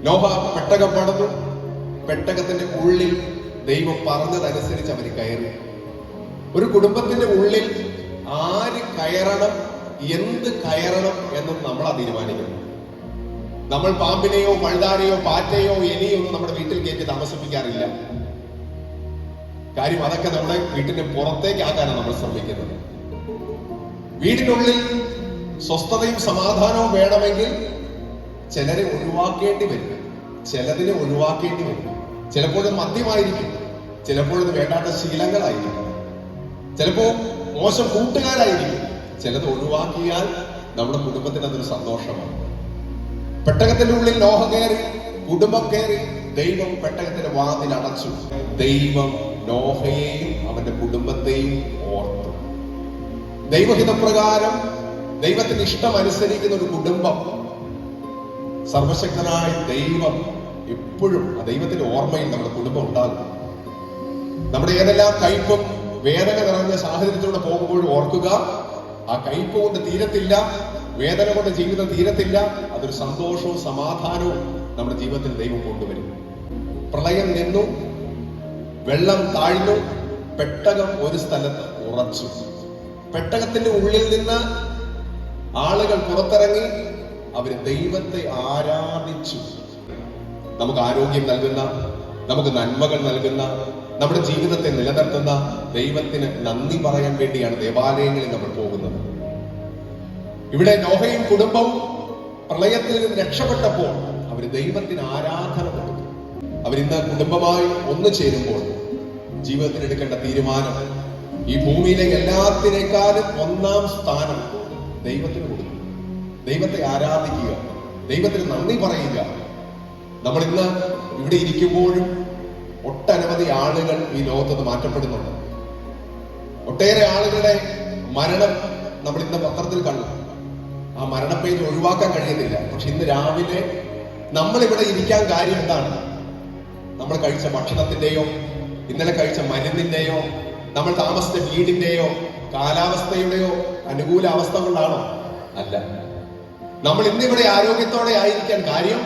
നോഹ പെട്ടകം പണിതു. പെട്ടകത്തിന്റെ ഉള്ളിൽ ദൈവം പറഞ്ഞതനുസരിച്ച് അവർ കയറി. ഒരു കുടുംബത്തിന്റെ ഉള്ളിൽ ആര് കയറണം, എന്ത് കയറണം എന്നും നമ്മളാ തീരുമാനിക്കുന്നു. നമ്മൾ പാമ്പിനെയോ പഴുതാരെയോ പാറ്റയോ എലിയോ ഒന്നും നമ്മുടെ വീട്ടിൽ കയറ്റി താമസിപ്പിക്കാറില്ല. കാര്യം അതൊക്കെ നമ്മുടെ വീട്ടിന്റെ പുറത്തേക്ക് ആക്കാനാണ് നമ്മൾ ശ്രമിക്കുന്നത്. വീടിനുള്ളിൽ സ്വസ്ഥതയും സമാധാനവും വേണമെങ്കിൽ ചിലരെ ഒഴിവാക്കേണ്ടി വരും, ചിലതിനെ ഒഴിവാക്കേണ്ടി വരും. ചിലപ്പോഴും മദ്യമായിരിക്കും, ചിലപ്പോഴത് വേണ്ടാത്ത ശീലങ്ങളായിരിക്കും, ചിലപ്പോ മോശം കൂട്ടുകാരായിരിക്കും. ചിലത് ഒഴിവാക്കിയാൽ നമ്മുടെ കുടുംബത്തിന് അതൊരു സന്തോഷമാണ്. പെട്ടകത്തിന്റെ ഉള്ളിൽ നോഹ കയറി, കുടുംബം കയറി. ദൈവം പെട്ടകത്തിന്റെ വാതിൽ അടച്ചു. ദൈവം നോഹയെയും അവന്റെ കുടുംബത്തെയും ഓർത്തു. ദൈവഹിതപ്രകാരം ദൈവത്തിന്റെ ഇഷ്ടം അനുസരിക്കുന്ന ഒരു കുടുംബം, സർവശക്തനായ ദൈവം എപ്പോഴും ആ ദൈവത്തിന്റെ ഓർമ്മയിൽ നമ്മുടെ കുടുംബം ഉണ്ടാകും. നമ്മുടെ ഏതെല്ലാം കയ്പും വേദന നിറഞ്ഞ സാഹചര്യത്തിലൂടെ പോകുമ്പോഴും ഓർക്കുക, ആ കയ്പ് കൊണ്ട് തീരത്തില്ല, വേദന കൊണ്ട് ജീവിതം തീരത്തില്ല. അതൊരു സന്തോഷവും സമാധാനവും നമ്മുടെ ജീവിതത്തിൽ ദൈവം കൊണ്ടുവരും. പ്രളയം നിന്നു, വെള്ളം താഴ്ന്നു, പെട്ടകം ഒരു സ്ഥലത്ത് ഉറച്ചു. പെട്ടകത്തിന്റെ ഉള്ളിൽ നിന്ന് ആളുകൾ പുറത്തിറങ്ങി, അവര് ദൈവത്തെ ആരാധിച്ചു. നമുക്ക് ആരോഗ്യം നൽകുന്ന, നമുക്ക് നന്മകൾ നൽകുന്ന, നമ്മുടെ ജീവിതത്തെ നിലനിർത്തുന്ന ദൈവത്തിന് നന്ദി പറയാൻ വേണ്ടിയാണ് ദേവാലയങ്ങളിൽ നമ്മൾ പോകുന്നത്. ഇവിടെ നോഹയും കുടുംബവും പ്രളയത്തിൽ നിന്ന് രക്ഷപ്പെട്ടപ്പോൾ അവർ ദൈവത്തിന് ആരാധന കൊടുത്തു. അവരിന്ന് കുടുംബമായി ഒന്നു ചേരുമ്പോൾ ജീവിതത്തിൽ എടുക്കേണ്ട തീരുമാനം, ഈ ഭൂമിയിലെ എല്ലാത്തിനേക്കാളും ഒന്നാം സ്ഥാനം ദൈവത്തിന് കൊടുക്കും. ദൈവത്തെ ആരാധിക്കുക, ദൈവത്തിന് നന്ദി പറയുക. നമ്മൾ ഇന്ന് ഇവിടെ ഇരിക്കുമ്പോഴും ഒട്ടനവധി ആളുകൾ ഈ ലോകത്ത് മാറ്റപ്പെടുന്നുണ്ട്. ഒട്ടേറെ ആളുകളുടെ മരണം നമ്മൾ ഇന്ന് പത്രത്തിൽ കണ്ടു. ആ മരണപ്പേജ് ഒഴിവാക്കാൻ കഴിയുന്നില്ല. പക്ഷെ ഇന്ന് രാവിലെ നമ്മളിവിടെ ഇരിക്കാൻ കാര്യം എന്താണ്? നമ്മൾ കഴിച്ച ഭക്ഷണത്തിന്റെയോ, ഇന്നലെ കഴിച്ച മരുന്നിന്റെയോ, നമ്മൾ താമസിച്ച വീടിന്റെയോ, കാലാവസ്ഥയുടെയോ അനുകൂല അവസ്ഥ കൊണ്ടാണോ? അല്ല. നമ്മൾ ഇന്നിവിടെ ആരോഗ്യത്തോടെ ആയിരിക്കാൻ കാര്യം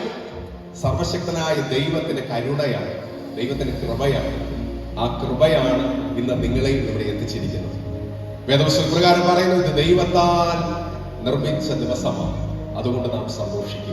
സർവശക്തനായ ദൈവത്തിന്റെ കരുണയാണ്, ദൈവത്തിന്റെ കൃപയാണ്. ആ കൃപയാണ് ഇന്ന് നിങ്ങളെയും ഇവിടെ എത്തിച്ചിരിക്കുന്നത്. വേദപുസ്തകം പ്രകാരം പറയുന്നത്, ഇത് ദൈവത്താൽ നിർമ്മിച്ച ദിവസമാണ്. അതുകൊണ്ട് നാം സന്തോഷിക്കും.